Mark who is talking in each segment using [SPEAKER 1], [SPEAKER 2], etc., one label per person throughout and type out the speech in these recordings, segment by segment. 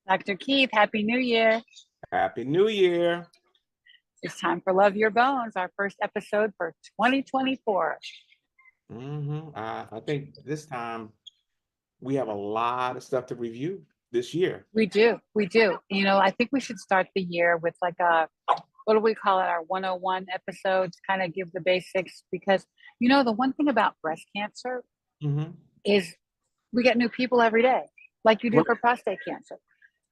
[SPEAKER 1] Dr. Keith, Happy New Year.
[SPEAKER 2] Happy New Year.
[SPEAKER 1] It's time for Love Your Bones, our first episode for 2024.
[SPEAKER 2] I think this time we have a lot of stuff to review this year.
[SPEAKER 1] We do. We do. I think we should start the year with like what do we call it? Our 101 episodes, kind of give the basics because, the one thing about breast cancer
[SPEAKER 2] hmm
[SPEAKER 1] is we get new people every day, like you do
[SPEAKER 2] Right.
[SPEAKER 1] for prostate cancer.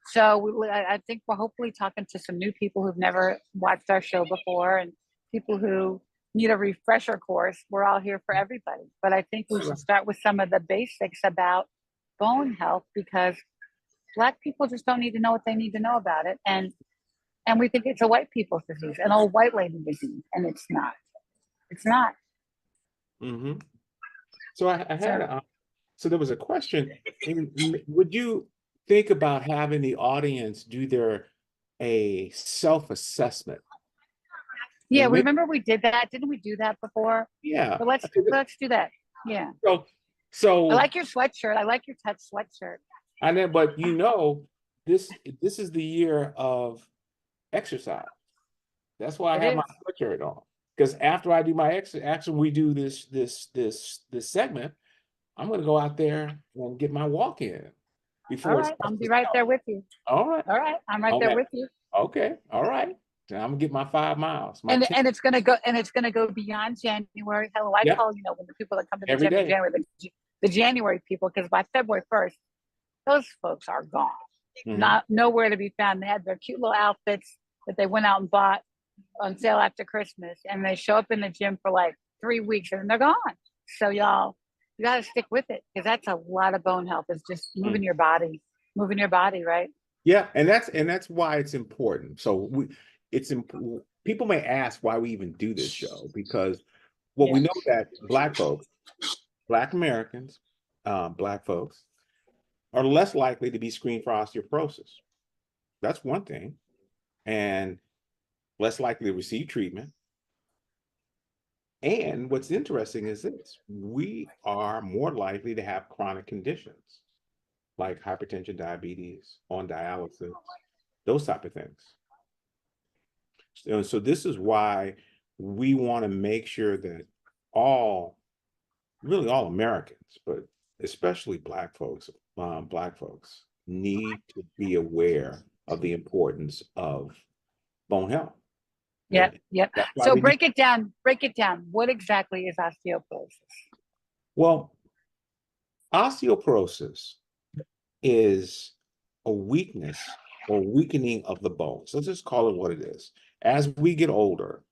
[SPEAKER 1] So I think we're hopefully talking to some new people who've never watched our show before and people who need a refresher course. We're all here for everybody. But I think we should start with some of the basics about bone health because Black people just don't need to know what they need to know about it. And we think it's a white people's disease, an old white lady disease. And it's not. It's not.
[SPEAKER 2] hmm So I had
[SPEAKER 1] So
[SPEAKER 2] so there was a question. Would you think about having the audience do a self-assessment
[SPEAKER 1] yeah,
[SPEAKER 2] and
[SPEAKER 1] we
[SPEAKER 2] make
[SPEAKER 1] remember we did that. Didn't we do that before?
[SPEAKER 2] yeah.
[SPEAKER 1] But let's do that. Yeah.
[SPEAKER 2] So
[SPEAKER 1] I
[SPEAKER 2] so
[SPEAKER 1] like your sweatshirt. I like your touch sweatshirt.
[SPEAKER 2] and then but this is the year of exercise. That's why I
[SPEAKER 1] It
[SPEAKER 2] have my
[SPEAKER 1] is.
[SPEAKER 2] sweatshirt on. Because after I do my after we do this segment, I'm gonna go out there and get my walk in
[SPEAKER 1] All
[SPEAKER 2] before it
[SPEAKER 1] right.
[SPEAKER 2] starts
[SPEAKER 1] I'll
[SPEAKER 2] to
[SPEAKER 1] be right
[SPEAKER 2] snow.
[SPEAKER 1] there with you.
[SPEAKER 2] All right.
[SPEAKER 1] All right. I'm right there
[SPEAKER 2] Okay.
[SPEAKER 1] with you.
[SPEAKER 2] Okay. All right. So I'm gonna get my 5 miles. My
[SPEAKER 1] And
[SPEAKER 2] 10.
[SPEAKER 1] and it's gonna go beyond January. Hello, I
[SPEAKER 2] Yeah.
[SPEAKER 1] call, when the people that come to the
[SPEAKER 2] Every
[SPEAKER 1] gym in
[SPEAKER 2] day.
[SPEAKER 1] January, the January people, because by February 1st, those folks are gone.
[SPEAKER 2] hmm
[SPEAKER 1] Not nowhere to be found. They had their cute little outfits that they went out and bought on sale after Christmas, and they show up in the gym for like 3 weeks and they're gone. So y'all, you got to stick with it because that's a lot of bone health. It's just moving your body, right?
[SPEAKER 2] Yeah, and that's why it's important. So it's important. People may ask why we even do this show because what
[SPEAKER 1] Yeah.
[SPEAKER 2] we know that Black folks, Black Americans, Black folks are less likely to be screened for osteoporosis. That's one thing, and less likely to receive treatment. And what's interesting is this: we are more likely to have chronic conditions like hypertension, diabetes, on dialysis, those type of things. So this is why we want to make sure that all, really all Americans, but especially Black folks need to be aware of the importance of bone health.
[SPEAKER 1] Yeah,
[SPEAKER 2] And
[SPEAKER 1] yeah.
[SPEAKER 2] that's why
[SPEAKER 1] So
[SPEAKER 2] we do.
[SPEAKER 1] break it down. Break it down. What exactly is osteoporosis?
[SPEAKER 2] Well, osteoporosis is a weakness or weakening of the bones. Let's just call it what it is. As we get older,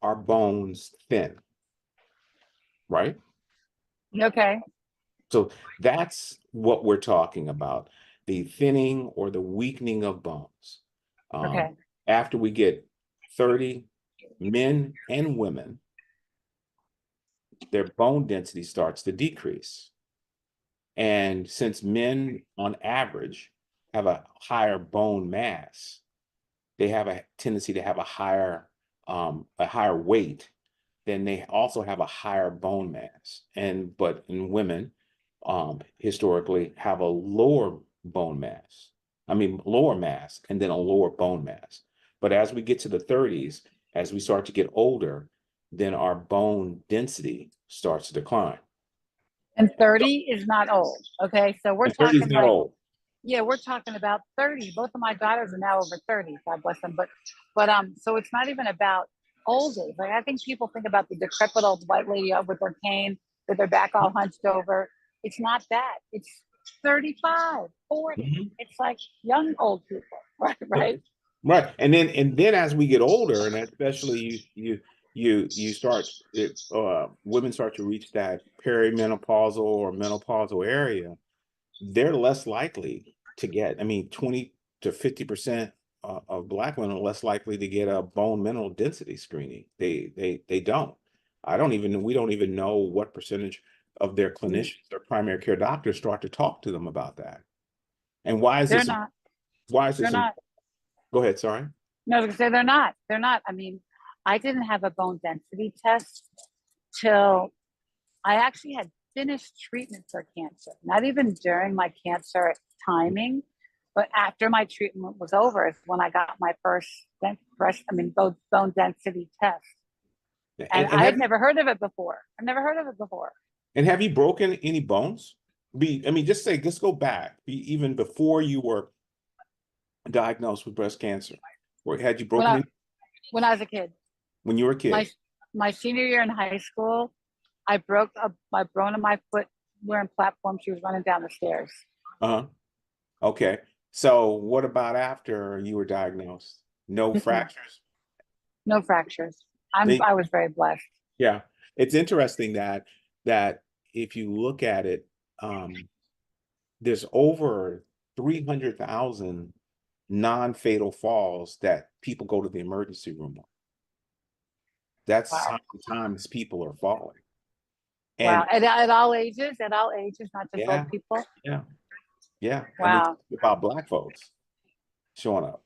[SPEAKER 2] our bones thin, right?
[SPEAKER 1] Okay.
[SPEAKER 2] So that's what we're talking about, the thinning or the weakening of bones. Um,
[SPEAKER 1] Okay.
[SPEAKER 2] After we get 30, men and women, their bone density starts to decrease. And since men on average have a higher bone mass, they have a tendency to have a higher weight, then they also have a higher bone mass. But in women, historically have a lower bone mass. I mean, lower mass and then a lower bone mass. But as we get to the 30s, as we start to get older, then our bone density starts to decline.
[SPEAKER 1] And 30 is not old. Okay. So we're
[SPEAKER 2] And 30 is
[SPEAKER 1] talking
[SPEAKER 2] not
[SPEAKER 1] like,
[SPEAKER 2] old.
[SPEAKER 1] yeah, we're talking about 30. Both of my daughters are now over 30. God bless them. But so it's not even about old age. Like I think people think about the decrepit old white lady with her cane, with her back all hunched over. It's not that. It's 35, 40.
[SPEAKER 2] Mhm.
[SPEAKER 1] It's like young old people, right? Right.
[SPEAKER 2] Right. And then as we get older, and especially you start women start to reach that perimenopausal or menopausal area, they're less likely to get, I mean, 20 to 50% of Black women are less likely to get a bone mineral density screening. They don't. We don't even know what percentage of their clinicians, their primary care doctors start to talk to them about that. And
[SPEAKER 1] They're not.
[SPEAKER 2] why is
[SPEAKER 1] They're
[SPEAKER 2] this
[SPEAKER 1] not.
[SPEAKER 2] go ahead, sorry.
[SPEAKER 1] No, I was gonna say they're not. They're not. I mean, I didn't have a bone density test till I actually had finished treatment for cancer. Not even during my cancer timing, But after my treatment was over is when I got my first bone density test. And
[SPEAKER 2] And
[SPEAKER 1] I
[SPEAKER 2] have
[SPEAKER 1] had never heard of it before. I've never heard of it before.
[SPEAKER 2] and have you broken any bones? I mean, just say, let's go back, even before you were diagnosed with breast cancer. Or had you
[SPEAKER 1] When
[SPEAKER 2] broken
[SPEAKER 1] I
[SPEAKER 2] any
[SPEAKER 1] when I was a kid,
[SPEAKER 2] when you were a
[SPEAKER 1] my
[SPEAKER 2] kid?
[SPEAKER 1] my senior year in high school, I broke my bone in my foot wearing platform shoes running down the stairs.
[SPEAKER 2] Uh-huh. Okay. So what about after you were diagnosed? No
[SPEAKER 1] Mm-mm,
[SPEAKER 2] fractures?
[SPEAKER 1] no fractures.
[SPEAKER 2] They-
[SPEAKER 1] I was very blessed.
[SPEAKER 2] yeah. It's interesting that if you look at it, there's over 300,000 non-fatal falls that people go to the emergency room on. That's
[SPEAKER 1] Wow.
[SPEAKER 2] how many times people are falling.
[SPEAKER 1] Wow.
[SPEAKER 2] And
[SPEAKER 1] At all ages, not just old
[SPEAKER 2] yeah,
[SPEAKER 1] people.
[SPEAKER 2] yeah, yeah. And we talk
[SPEAKER 1] Wow.
[SPEAKER 2] about Black folks showing up.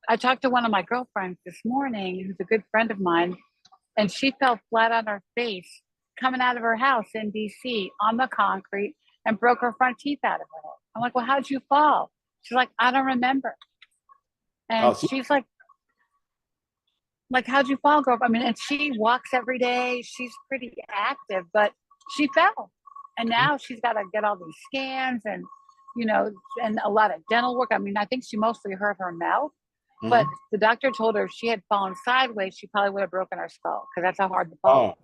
[SPEAKER 1] I talked to one of my girlfriends this morning, who's a good friend of mine, and she fell flat on her face coming out of her house in DC on the concrete and broke her front teeth out of her head. I'm like, well, how'd you fall? She's like, I don't remember.
[SPEAKER 2] Oh,
[SPEAKER 1] And
[SPEAKER 2] see,
[SPEAKER 1] she's like, how'd you fall, girl? I mean, and she walks every day. She's pretty active, but she fell. And now she's got to get all these scans and, you know, and a lot of dental work. I mean, I think she mostly hurt her mouth, but
[SPEAKER 2] mhm.
[SPEAKER 1] the doctor told her if she had fallen sideways, she probably would have broken her skull because that's how hard the fall
[SPEAKER 2] Oh,
[SPEAKER 1] was.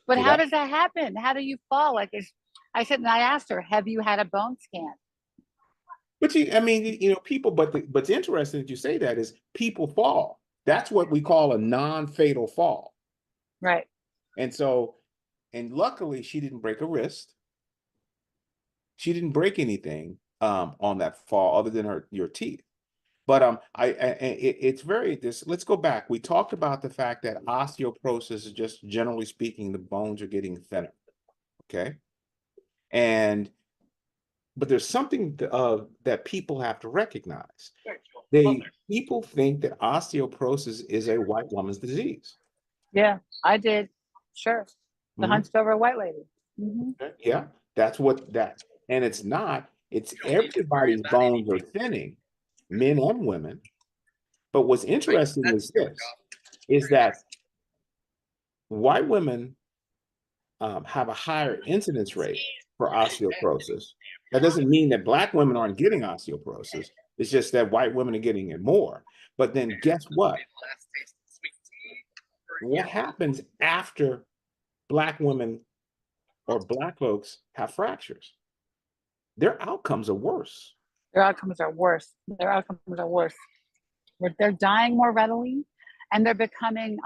[SPEAKER 1] But
[SPEAKER 2] so
[SPEAKER 1] how
[SPEAKER 2] that,
[SPEAKER 1] does that happen? How do you fall? I said, and I asked her, have you had a bone scan?
[SPEAKER 2] but I mean, people, but it's interesting that you say that is people fall. That's what we call a non-fatal fall.
[SPEAKER 1] Right.
[SPEAKER 2] And so, and luckily she didn't break a wrist. She didn't break anything on that fall other than your teeth. But it's very this. Let's go back. We talked about the fact that osteoporosis is just generally speaking, the bones are getting thinner. Okay, and but there's something that people have to recognize. People think that osteoporosis is a white woman's disease.
[SPEAKER 1] Yeah, I did. Sure. The
[SPEAKER 2] Mhm.
[SPEAKER 1] hunched over white lady. Hmm.
[SPEAKER 2] Yeah, that's what that, and it's not. It's everybody's bones are thinning, men and women. But what's interesting is this: is that white women have a higher incidence rate for osteoporosis. That doesn't mean that Black women aren't getting osteoporosis. It's just that white women are getting it more. But then guess what? What happens after Black women or Black folks have fractures? Their outcomes are worse.
[SPEAKER 1] Their outcomes are worse. Their outcomes are worse. They're dying more readily and they're becoming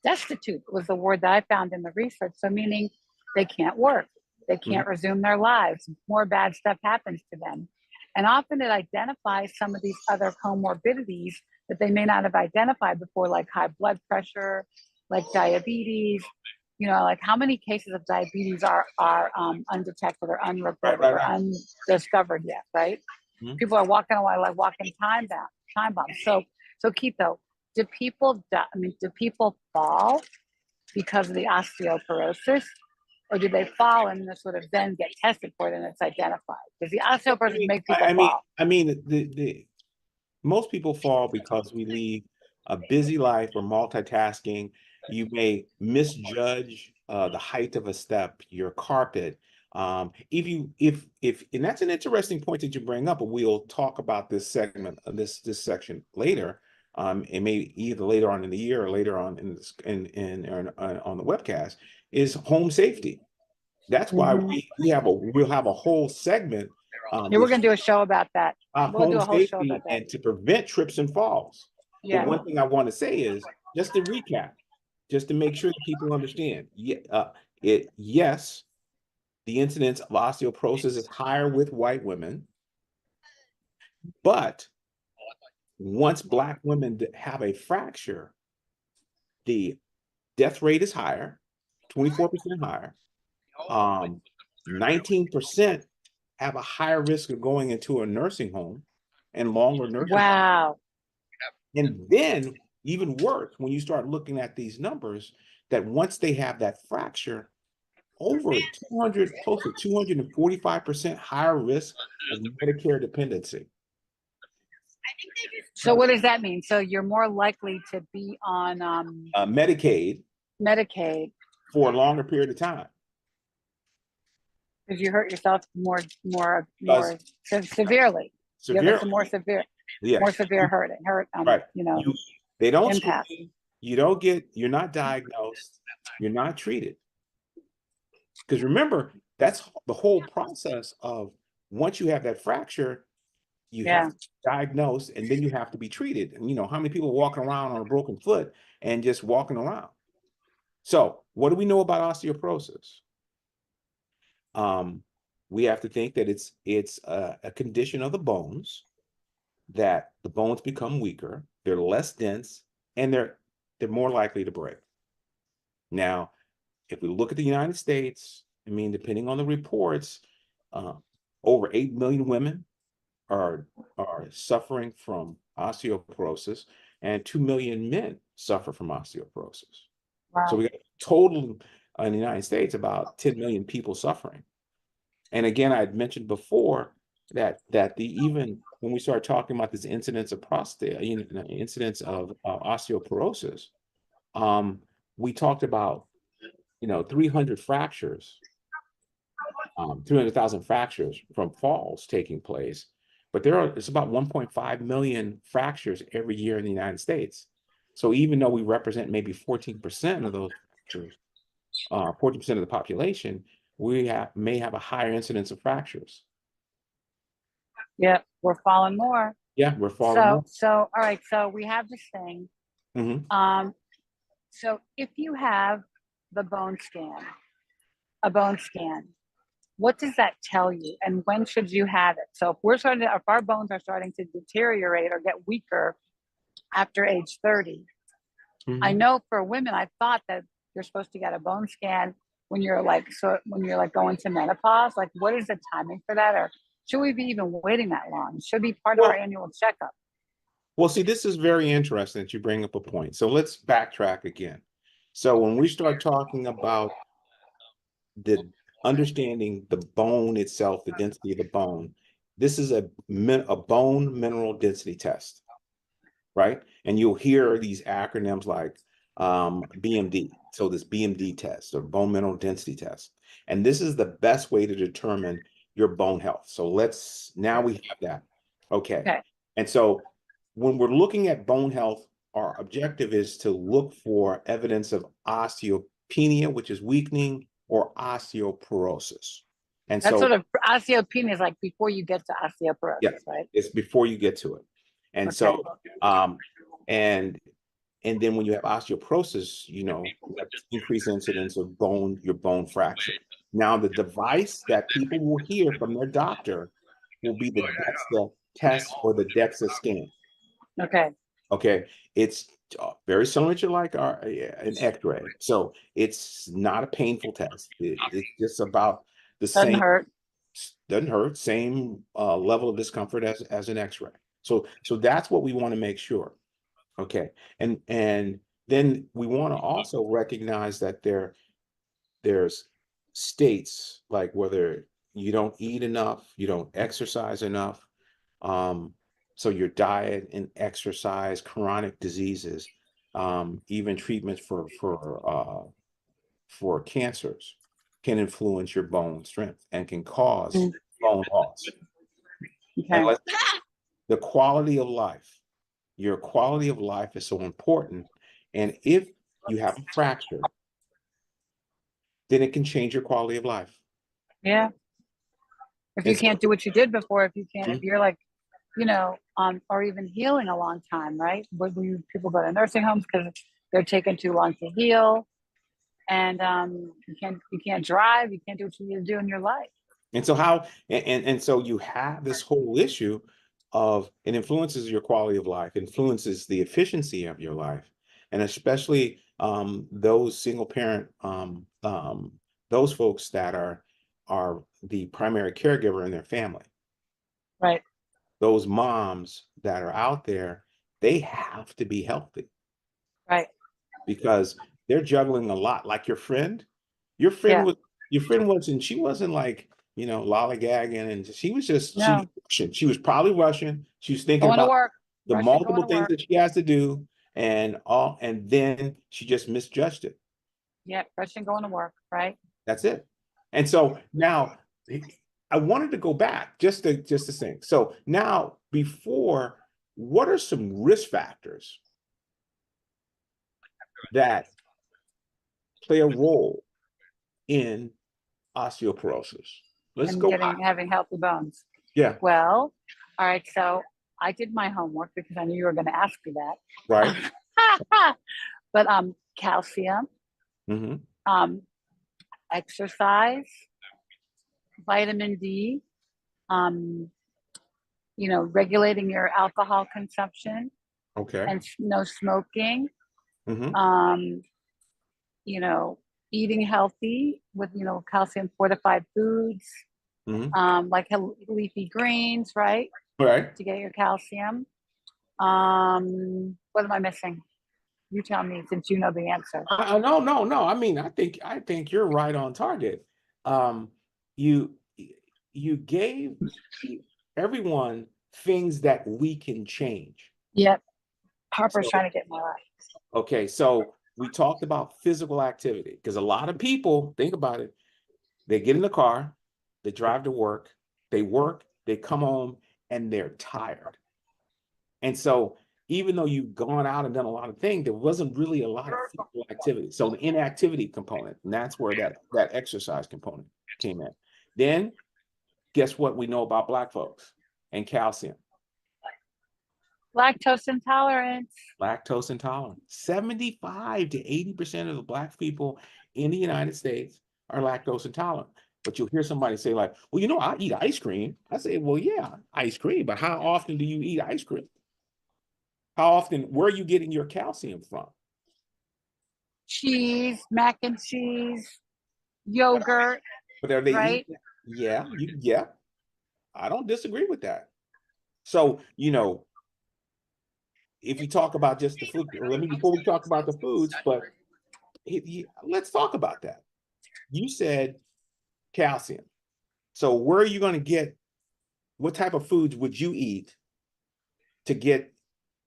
[SPEAKER 1] destitute was the word that I found in the research. So meaning they can't work. They
[SPEAKER 2] Mhm.
[SPEAKER 1] can't resume their lives. More bad stuff happens to them. And often it identifies some of these other comorbidities that they may not have identified before, like high blood pressure, like diabetes. You know, like how many cases of diabetes are undetected or
[SPEAKER 2] Right,
[SPEAKER 1] unreported
[SPEAKER 2] right,
[SPEAKER 1] or
[SPEAKER 2] right.
[SPEAKER 1] undiscovered yet, right?
[SPEAKER 2] Mhm.
[SPEAKER 1] People are walking away like walking time bombs. So Keith, though, do people die, I mean, do people fall because of the osteoporosis, or do they fall and sort of then get tested for it and it's identified? Does the
[SPEAKER 2] I
[SPEAKER 1] osteoporosis
[SPEAKER 2] mean,
[SPEAKER 1] make
[SPEAKER 2] I
[SPEAKER 1] people
[SPEAKER 2] I mean,
[SPEAKER 1] fall?
[SPEAKER 2] I mean, the most people fall because we lead a busy life or multitasking. You may misjudge the height of a step, your carpet. If and that's an interesting point that you bring up, and we'll talk about this segment, this section later. It may either later on in the year or later on in this on the webcast is home safety. That's why
[SPEAKER 1] Mm-hmm.
[SPEAKER 2] we'll have a whole segment
[SPEAKER 1] Yeah, we're
[SPEAKER 2] this
[SPEAKER 1] going to do a show about that. We'll do
[SPEAKER 2] home
[SPEAKER 1] a whole show
[SPEAKER 2] safety
[SPEAKER 1] about that.
[SPEAKER 2] and to prevent trips and falls. But
[SPEAKER 1] Yeah.
[SPEAKER 2] one thing I want to say is just to recap, just to make sure that people understand. Yes, the incidence of osteoporosis is higher with white women, but once Black women have a fracture, the death rate is higher, 24% higher. 19% have a higher risk of going into a nursing home and longer nursing.
[SPEAKER 1] Wow.
[SPEAKER 2] And then, even worse, when you start looking at these numbers, that once they have that fracture, over 200, close to 245% higher risk of Medicare dependency.
[SPEAKER 1] So what does that mean? So you're more likely to be on
[SPEAKER 2] Medicaid
[SPEAKER 1] Medicaid
[SPEAKER 2] for a longer period of time.
[SPEAKER 1] because you hurt yourself more
[SPEAKER 2] Because
[SPEAKER 1] severely. You have
[SPEAKER 2] severe,
[SPEAKER 1] some more severe
[SPEAKER 2] yeah, right.
[SPEAKER 1] you know,
[SPEAKER 2] They don't
[SPEAKER 1] impact.
[SPEAKER 2] screen you, you're not diagnosed, you're not treated. Because remember, that's the whole process of once you have that fracture, you have to be diagnosed and then you have to be treated. And how many people walking around on a broken foot and just walking around? So what do we know about osteoporosis? We have to think that it's a condition of the bones, that the bones become weaker, they're less dense, and they're more likely to break. Now, if we look at the United States, I mean, depending on the reports, over 8 million women are suffering from osteoporosis, and 2 million men suffer from osteoporosis.
[SPEAKER 1] Wow.
[SPEAKER 2] So we got total in the United States about 10 million people suffering. And again, I had mentioned before that even when we start talking about this incidence of incidence of osteoporosis, we talked about 300 fractures, 300,000 fractures from falls taking place, but it's about 1.5 million fractures every year in the United States. So even though we represent maybe 14% of those fractures, 14% of the population, we may have a higher incidence of fractures.
[SPEAKER 1] Yeah, we're falling more.
[SPEAKER 2] Yeah, we're falling more.
[SPEAKER 1] So all right, so we have this thing. So if you have a bone scan, what does that tell you, and when should you have it? So if our bones are starting to deteriorate or get weaker after age 30, I know for women, I thought that you're supposed to get a bone scan when you're going to menopause. Like, what is the timing for that, or should we be even waiting that long? It should be part of our annual checkup.
[SPEAKER 2] Well, see, this is very interesting that you bring up a point. So let's backtrack again. So when we start talking about the understanding the bone itself, the density of the bone, this is a bone mineral density test, right? And you'll hear these acronyms like BMD. So this BMD test or bone mineral density test. And this is the best way to determine your bone health. So now we have that. Okay. And so when we're looking at bone health, our objective is to look for evidence of osteopenia, which is weakening, or osteoporosis. And
[SPEAKER 1] that's sort of osteopenia is like before you get to osteoporosis, right?
[SPEAKER 2] It's before you get to it. And so, and then when you have osteoporosis, you have increased incidence of your bone fracture. Now, the device that people will hear from their doctor will be the DEXA test or the DEXA scan. Okay. It's very similar to like an X-ray. So it's not a painful test. It's just about the same. Doesn't hurt. Same level of discomfort as an X-ray. So that's what we want to make sure. Okay. And then we want to also recognize that there's states like whether you don't eat enough, you don't exercise enough. So your diet and exercise, chronic diseases, even treatments for cancers can influence your bone strength and can cause bone loss. And the quality of life, your quality of life is so important. And if you have a fracture, then it can change your quality of life.
[SPEAKER 1] Yeah. If you can't do what you did before, if you're like, or even healing a long time, right? When people go to nursing homes because they're taking too long to heal, and you can't drive, you can't do what you need to do in your life.
[SPEAKER 2] And so so you have this whole issue of it influences your quality of life, influences the efficiency of your life, and especially those single parent, those folks that are the primary caregiver in their family.
[SPEAKER 1] Right.
[SPEAKER 2] Those moms that are out there, they have to be healthy.
[SPEAKER 1] Right.
[SPEAKER 2] Because they're juggling a lot. Like your friend was your friend wasn't, she wasn't like, lollygagging, and she was
[SPEAKER 1] No,
[SPEAKER 2] Russian. She was probably Russian. She was thinking
[SPEAKER 1] going to
[SPEAKER 2] about
[SPEAKER 1] work,
[SPEAKER 2] the
[SPEAKER 1] rushing, going
[SPEAKER 2] multiple
[SPEAKER 1] to
[SPEAKER 2] things
[SPEAKER 1] work.
[SPEAKER 2] that she has to do, and then she just misjudged it.
[SPEAKER 1] Yeah, rushing, going to work, right?
[SPEAKER 2] That's it. And so now I wanted to go back just to think. So now before, what are some risk factors that play a role in osteoporosis? Let's
[SPEAKER 1] And
[SPEAKER 2] go back.
[SPEAKER 1] having healthy bones.
[SPEAKER 2] Yeah,
[SPEAKER 1] Well, all right. So I did my homework because I knew you were going to ask me
[SPEAKER 2] right.
[SPEAKER 1] that. But calcium,
[SPEAKER 2] Hmm.
[SPEAKER 1] um, exercise, vitamin D, um, regulating your alcohol consumption
[SPEAKER 2] Okay.
[SPEAKER 1] and no smoking,
[SPEAKER 2] Hmm.
[SPEAKER 1] um, you know, eating healthy with, calcium fortified foods,
[SPEAKER 2] Hmm.
[SPEAKER 1] like leafy greens, right?
[SPEAKER 2] Right.
[SPEAKER 1] To get your calcium. What am I missing? You tell me since you know the answer.
[SPEAKER 2] No, no, no. I mean, I think you're right on target. Um, you you gave everyone things that we can change.
[SPEAKER 1] Yep. Harper's
[SPEAKER 2] So,
[SPEAKER 1] trying to get my life.
[SPEAKER 2] okay, so we talked about physical activity because a lot of people think about it. They get in the car, they drive to work, they come home, and they're tired. And so, even though you've gone out and done a lot of things, there wasn't really a lot of physical activity. So the inactivity component, and that's where that exercise component came in. Then guess what we know about Black folks and calcium?
[SPEAKER 1] Lactose intolerance.
[SPEAKER 2] Lactose intolerant. 75 to 80% of the Black people in the United States are lactose intolerant. But you'll hear somebody say, like, well, I eat ice cream. I say, well, yeah, ice cream, but how often do you eat ice cream? How often, where are you getting your calcium from?
[SPEAKER 1] Cheese, mac and cheese, yogurt,
[SPEAKER 2] But are they eating
[SPEAKER 1] right?
[SPEAKER 2] that? Yeah, I don't disagree with that. So, if you talk about just the food, let me before we talk about the foods, but let's talk about that. You said calcium. So, where are you going to get, what type of foods would you eat to get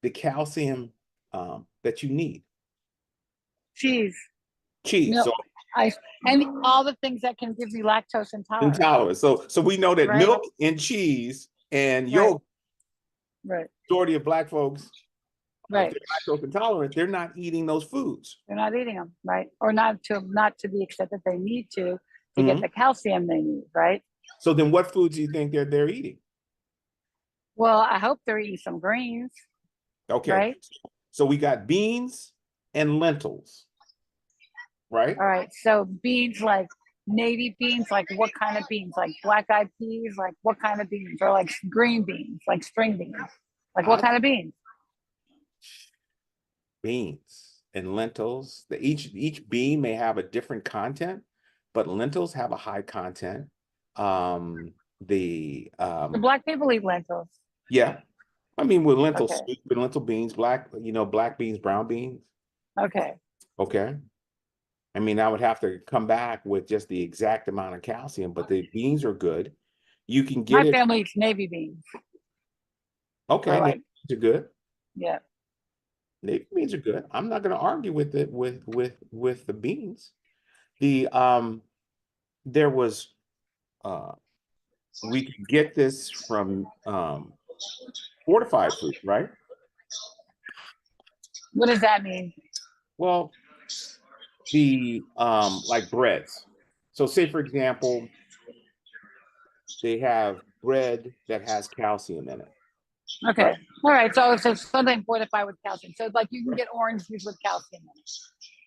[SPEAKER 2] the calcium that you need?
[SPEAKER 1] Cheese,
[SPEAKER 2] Cheese. So,
[SPEAKER 1] milk, ice, and all the things that can give you lactose intolerance.
[SPEAKER 2] intolerance. So we know that
[SPEAKER 1] Right,
[SPEAKER 2] milk and cheese and
[SPEAKER 1] right,
[SPEAKER 2] yogurt,
[SPEAKER 1] right,
[SPEAKER 2] majority of Black folks, if
[SPEAKER 1] right.
[SPEAKER 2] they're lactose intolerant, they're not eating those foods.
[SPEAKER 1] They're not eating them, right? Or not to the extent that they need to get
[SPEAKER 2] Mhm.
[SPEAKER 1] the calcium they need, right?
[SPEAKER 2] So then what foods do you think they're eating?
[SPEAKER 1] Well, I hope they're eating some greens,
[SPEAKER 2] Okay.
[SPEAKER 1] right?
[SPEAKER 2] So we got beans and lentils, right?
[SPEAKER 1] All right. So beans like navy beans, like what kind of beans? Like black eyed peas, like what kind of beans? Or like green beans, like string beans. Like what
[SPEAKER 2] I
[SPEAKER 1] kind of beans?
[SPEAKER 2] beans and lentils. Each bean may have a different content, but lentils have a high content. The
[SPEAKER 1] The black people eat lentils.
[SPEAKER 2] Yeah, I mean with lentil
[SPEAKER 1] Okay.
[SPEAKER 2] soup and lentil beans, black beans, brown beans.
[SPEAKER 1] Okay.
[SPEAKER 2] Okay. I mean, I would have to come back with just the exact amount of calcium, but the beans are good. You can get
[SPEAKER 1] My
[SPEAKER 2] it.
[SPEAKER 1] family eats navy beans. Or
[SPEAKER 2] Okay, navy
[SPEAKER 1] like,
[SPEAKER 2] beans are good.
[SPEAKER 1] yeah.
[SPEAKER 2] Navy beans are good. I'm not going to argue with it with the beans. The there was we can get this from fortified food, right?
[SPEAKER 1] What does that mean?
[SPEAKER 2] Well, the like breads. So say for example, they have bread that has calcium in it,
[SPEAKER 1] Okay.
[SPEAKER 2] right?
[SPEAKER 1] All right. So it's something fortified with calcium. So like you can get orange juice with calcium in it,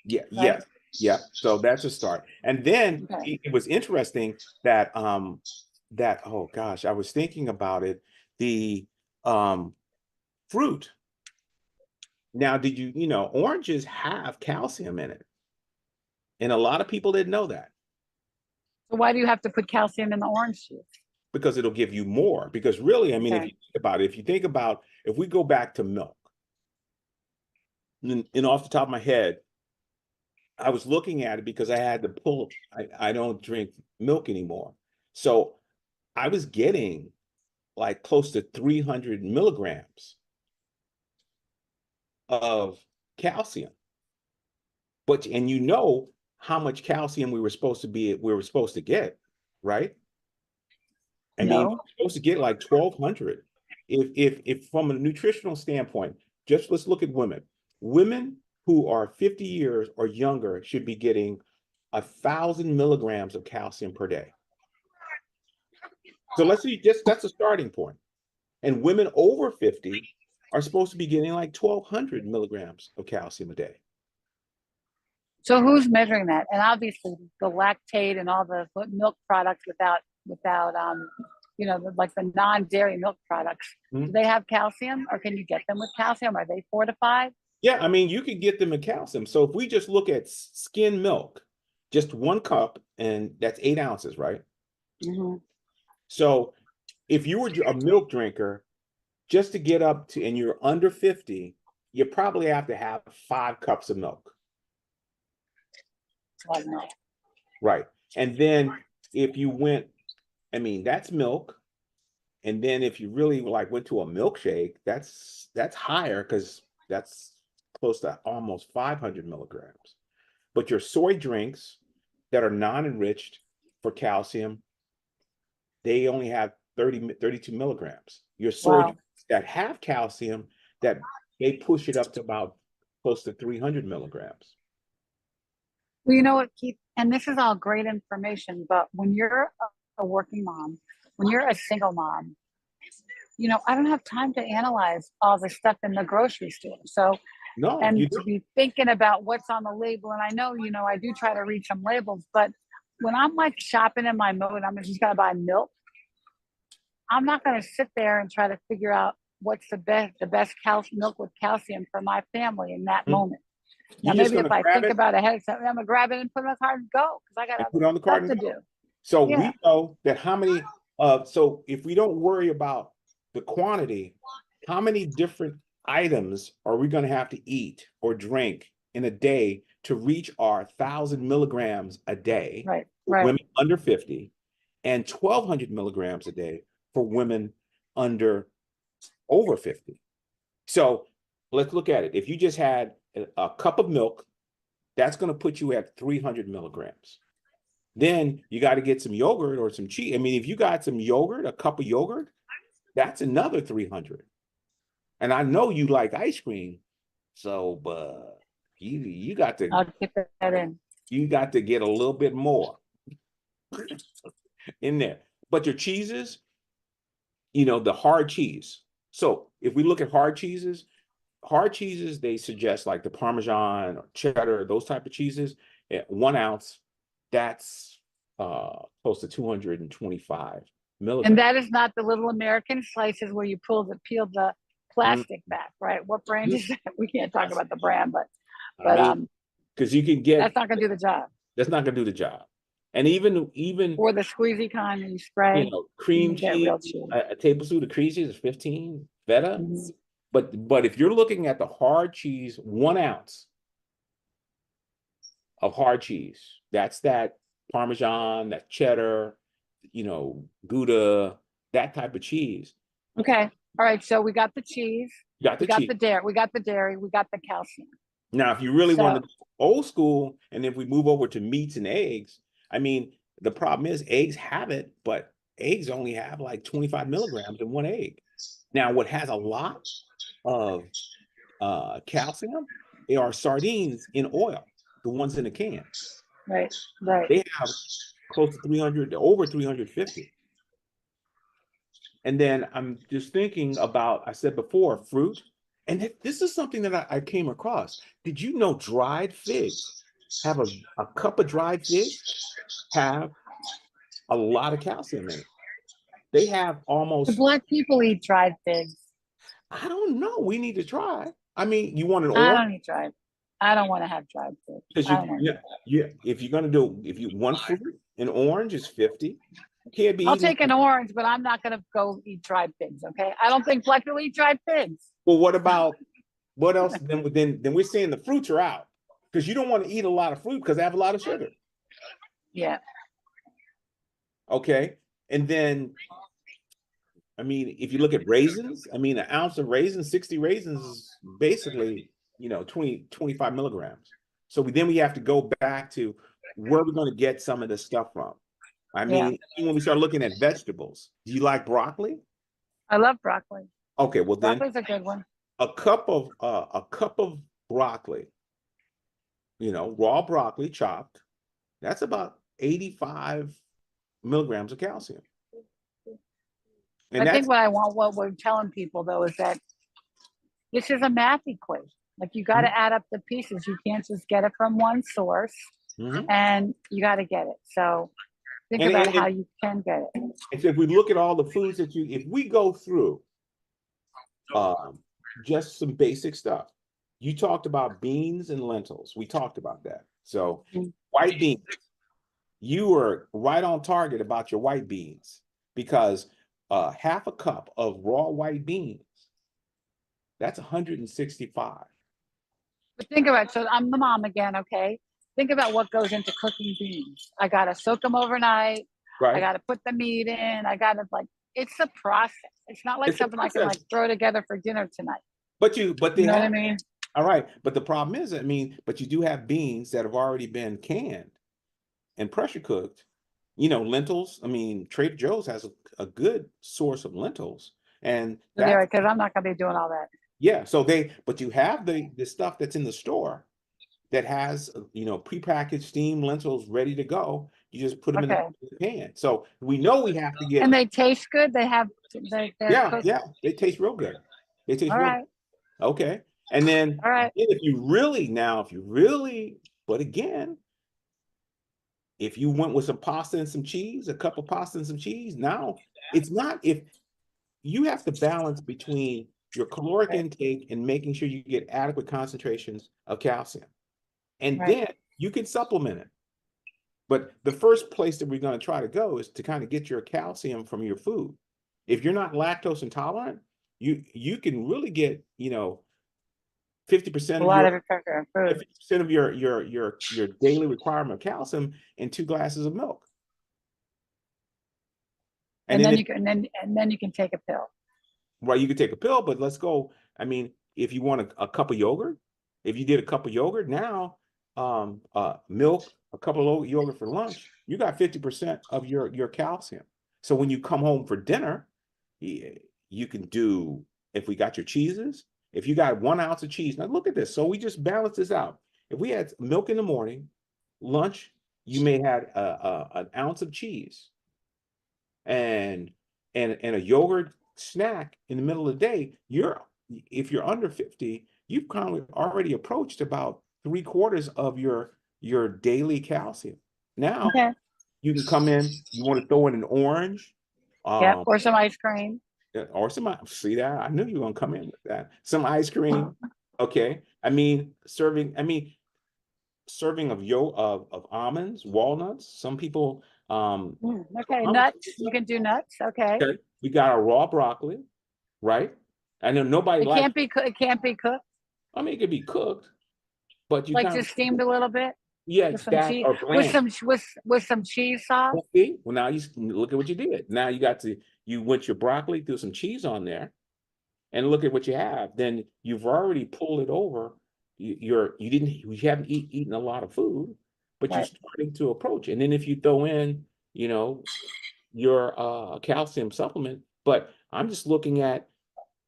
[SPEAKER 2] Yeah,
[SPEAKER 1] right?
[SPEAKER 2] yes, yeah. So that's a start. And then
[SPEAKER 1] Okay.
[SPEAKER 2] it was interesting that oh gosh, I was thinking about it. The um fruit. Now, did oranges have calcium in it? And a lot of people didn't know that
[SPEAKER 1] So why do you have to put calcium in the orange juice?
[SPEAKER 2] because it'll give you more. Because really, I mean, if
[SPEAKER 1] Okay.
[SPEAKER 2] you think about it, if we go back to milk, and off the top of my head, I was looking at it because I had to pull, I don't drink milk anymore. So I was getting like close to 300 milligrams of calcium. But, and you know how much calcium we were supposed to get, right? I mean,
[SPEAKER 1] No.
[SPEAKER 2] we're supposed to get like 1,200. If from a nutritional standpoint, just let's look at women. Women who are 50 years or younger should be getting 1,000 milligrams of calcium per day. So let's see, just that's a starting point. And women over 50 are supposed to be getting like 1,200 milligrams of calcium a day.
[SPEAKER 1] So who's measuring that? And obviously the lactate and all the milk products without like the non-dairy milk products.
[SPEAKER 2] Mhm.
[SPEAKER 1] Do they have calcium, or can you get them with calcium? Are they fortified?
[SPEAKER 2] Yeah, I mean, you could get them in calcium. So if we just look at skim milk, just 1 cup, and that's 8 ounces, right?
[SPEAKER 1] Mm-hmm.
[SPEAKER 2] So if you were a milk drinker, just to get up to, and you're under 50, you probably have to have 5 cups of milk. Right. And then if you went, I mean, that's milk. And then if you really like went to a milkshake, that's higher because that's close to almost 500 milligrams. But your soy drinks that are non-enriched for calcium, they only have 32 milligrams. Your soy
[SPEAKER 1] Wow.
[SPEAKER 2] drinks that have calcium, that they push it up to about close to 300 milligrams.
[SPEAKER 1] Well, you know what, Keith, and this is all great information, but when you're a working mom, when you're a single mom, I don't have time to analyze all the stuff in the grocery store. So,
[SPEAKER 2] No,
[SPEAKER 1] and
[SPEAKER 2] you
[SPEAKER 1] to
[SPEAKER 2] don't.
[SPEAKER 1] be thinking about what's on the label. And I know, I do try to read some labels, but when I'm like shopping in my mode, I'm just going to buy milk. I'm not going to sit there and try to figure out what's the best milk with calcium for my family in that moment. Now,
[SPEAKER 2] You're just
[SPEAKER 1] maybe
[SPEAKER 2] going
[SPEAKER 1] if
[SPEAKER 2] to
[SPEAKER 1] I
[SPEAKER 2] grab
[SPEAKER 1] think
[SPEAKER 2] it
[SPEAKER 1] about it ahead of time, I'm gonna grab it and put it in the cart and go because I got
[SPEAKER 2] and
[SPEAKER 1] other
[SPEAKER 2] put it on the cart
[SPEAKER 1] stuff
[SPEAKER 2] and
[SPEAKER 1] to
[SPEAKER 2] go.
[SPEAKER 1] do.
[SPEAKER 2] So
[SPEAKER 1] Yeah,
[SPEAKER 2] we know that how many, so if we don't worry about the quantity, how many different items are we going to have to eat or drink in a day to reach our 1,000 milligrams a day
[SPEAKER 1] right,
[SPEAKER 2] for
[SPEAKER 1] right.
[SPEAKER 2] women under 50 and 1,200 milligrams a day for women under over 50? So let's look at it. If you just had a cup of milk, that's going to put you at 300 milligrams. Then you got to get some yogurt or some cheese. I mean, if you got some yogurt, a cup of yogurt, that's another 300. And I know you like ice cream, so but you got to
[SPEAKER 1] I'll get that in.
[SPEAKER 2] get a little bit more in there. But your cheeses, the hard cheese. So if we look at hard cheeses, they suggest like the Parmesan or cheddar, those type of cheeses, at 1 ounce, that's close to 225
[SPEAKER 1] And
[SPEAKER 2] milligrams.
[SPEAKER 1] that is not the little American slices where you peel the plastic back, right? What brand is that? We can't talk about the brand, but
[SPEAKER 2] I mean, because you can get,
[SPEAKER 1] that's not gonna do the job.
[SPEAKER 2] that's not gonna do the job. And even
[SPEAKER 1] Or the squeezy kind that you spray. You
[SPEAKER 2] cream
[SPEAKER 1] can get real
[SPEAKER 2] cheese,
[SPEAKER 1] cheese.
[SPEAKER 2] a tablespoon of cream cheese is 15 feta.
[SPEAKER 1] Mhm.
[SPEAKER 2] But if you're looking at the hard cheese, 1 ounce of hard cheese, that's that Parmesan, that cheddar, Gouda, that type of cheese.
[SPEAKER 1] Okay. All right. So we got the cheese.
[SPEAKER 2] You got
[SPEAKER 1] We
[SPEAKER 2] the
[SPEAKER 1] got
[SPEAKER 2] cheese.
[SPEAKER 1] the dairy. We got the dairy. We got the calcium.
[SPEAKER 2] Now, if you really want to
[SPEAKER 1] So
[SPEAKER 2] go old school, and if we move over to meats and eggs, I mean, the problem is eggs have it, but eggs only have like 25 milligrams in one egg. Now, what has a lot of calcium are sardines in oil, the ones in the can.
[SPEAKER 1] right, right.
[SPEAKER 2] They have close to 300, over 350. And then I'm just thinking about, I said before, fruit. And this is something that I came across. Did you know dried figs have a cup of dried figs have a lot of calcium in it? They have
[SPEAKER 1] Do
[SPEAKER 2] almost,
[SPEAKER 1] black people eat dried figs?
[SPEAKER 2] I don't know. We need to try. I mean, you want an
[SPEAKER 1] I
[SPEAKER 2] orange?
[SPEAKER 1] don't eat dried. I don't want to have dried figs.
[SPEAKER 2] Because
[SPEAKER 1] I don't want to do that.
[SPEAKER 2] if you're gonna do, if you one fruit, an orange is 50. You can't be
[SPEAKER 1] I'll
[SPEAKER 2] eating.
[SPEAKER 1] take an orange, but I'm not going to go eat dried figs. Okay. I don't think black people eat dried figs.
[SPEAKER 2] Well, what else? Then we're saying the fruits are out. because you don't want to eat a lot of fruit because they have a lot of sugar.
[SPEAKER 1] Yeah.
[SPEAKER 2] Okay. And then, I mean, if you look at raisins, I mean, an ounce of raisins, 60 raisins is basically, 20, 25 milligrams. So then we have to go back to where we're going to get some of this stuff from. I
[SPEAKER 1] Yeah.
[SPEAKER 2] mean, when we start looking at vegetables, do you like broccoli?
[SPEAKER 1] I love broccoli.
[SPEAKER 2] Okay, well then
[SPEAKER 1] Broccoli's a good one.
[SPEAKER 2] a cup of broccoli, raw broccoli chopped, that's about 85 milligrams of calcium. And
[SPEAKER 1] I think
[SPEAKER 2] that's
[SPEAKER 1] what we're telling people though is that this is a math equation. Like you got to add up the pieces. You can't just get it from one source,
[SPEAKER 2] Mhm.
[SPEAKER 1] and you got to get it. So think
[SPEAKER 2] and,
[SPEAKER 1] about
[SPEAKER 2] and,
[SPEAKER 1] how
[SPEAKER 2] and,
[SPEAKER 1] you can get it.
[SPEAKER 2] and so if we look at all the foods if we go through um, just some basic stuff, you talked about beans and lentils. We talked about that. So
[SPEAKER 1] Mm.
[SPEAKER 2] white beans, you were right on target about your white beans because half a cup of raw white beans, that's 165.
[SPEAKER 1] But think about, so I'm the mom again, okay? Think about what goes into cooking beans. I gotta soak them overnight. I
[SPEAKER 2] Right?
[SPEAKER 1] gotta put the meat in. I gotta it's a process. It's not like
[SPEAKER 2] It's a
[SPEAKER 1] something I can
[SPEAKER 2] process.
[SPEAKER 1] like throw together for dinner tonight.
[SPEAKER 2] But
[SPEAKER 1] You
[SPEAKER 2] they
[SPEAKER 1] know what I
[SPEAKER 2] have,
[SPEAKER 1] mean?
[SPEAKER 2] all right. But the problem is, I mean, but you do have beans that have already been canned and pressure cooked. Lentils. I mean, Trader Joe's has a good source of lentils, and
[SPEAKER 1] Yeah,
[SPEAKER 2] that's
[SPEAKER 1] because I'm not gonna be doing all that.
[SPEAKER 2] yeah. But you have the stuff that's in the store that has prepackaged steamed lentils ready to go. You just put them in
[SPEAKER 1] Okay.
[SPEAKER 2] the pan. So we know we have to get.
[SPEAKER 1] And they taste good. They're
[SPEAKER 2] Yeah,
[SPEAKER 1] cooked.
[SPEAKER 2] yeah, they taste real good. They taste
[SPEAKER 1] All
[SPEAKER 2] real
[SPEAKER 1] right.
[SPEAKER 2] good. Okay, and then
[SPEAKER 1] All right.
[SPEAKER 2] if you really, but again, if you went with some pasta and some cheese, a cup of pasta and some cheese, now it's not if you have to balance between your caloric
[SPEAKER 1] Right.
[SPEAKER 2] intake and making sure you get adequate concentrations of calcium. And
[SPEAKER 1] Right.
[SPEAKER 2] then you can supplement it. But the first place that we're going to try to go is to kind of get your calcium from your food. If you're not lactose intolerant, you can really get, 50%
[SPEAKER 1] A
[SPEAKER 2] of
[SPEAKER 1] lot
[SPEAKER 2] your
[SPEAKER 1] of it for food.
[SPEAKER 2] 50% of your daily requirement of calcium in 2 glasses of milk. And
[SPEAKER 1] And
[SPEAKER 2] then
[SPEAKER 1] then
[SPEAKER 2] if
[SPEAKER 1] you can and then you can take a pill.
[SPEAKER 2] well, you could take a pill, but let's go. I mean, if you want a cup of yogurt, if you did a cup of yogurt now, milk, a cup of yogurt for lunch, you got 50% of your calcium. So when you come home for dinner, you can do, if we got your cheeses, if you got 1 ounce of cheese, now look at this. So we just balance this out. If we had milk in the morning, lunch, you may have an ounce of cheese and a yogurt snack in the middle of the day, if you're under 50, you've kind of already approached about 3/4 of your daily calcium. Now
[SPEAKER 1] Okay.
[SPEAKER 2] you can come in, you want to throw in an orange,
[SPEAKER 1] Yep.
[SPEAKER 2] um,
[SPEAKER 1] Or some ice cream.
[SPEAKER 2] or some, see that? I knew you were gonna come in with that. Some ice cream. Okay. Serving of almonds, walnuts. Some people
[SPEAKER 1] Okay.
[SPEAKER 2] almonds.
[SPEAKER 1] Nuts. You can do nuts. Okay.
[SPEAKER 2] Okay. We got our raw broccoli, right? I know nobody
[SPEAKER 1] It
[SPEAKER 2] likes,
[SPEAKER 1] can't be it can't be cooked.
[SPEAKER 2] I mean, it could be cooked, but you
[SPEAKER 1] Like
[SPEAKER 2] kind of,
[SPEAKER 1] just steamed a little bit
[SPEAKER 2] yeah,
[SPEAKER 1] with some
[SPEAKER 2] that
[SPEAKER 1] cheese
[SPEAKER 2] or bland.
[SPEAKER 1] with some cheese sauce.
[SPEAKER 2] Okay. Well, now look at what you did. Now you went your broccoli, threw some cheese on there, and look at what you have. Then you've already pulled it over. You haven't eaten a lot of food, but you're
[SPEAKER 1] Right.
[SPEAKER 2] starting to approach. And then if you throw in, your calcium supplement, but I'm just looking at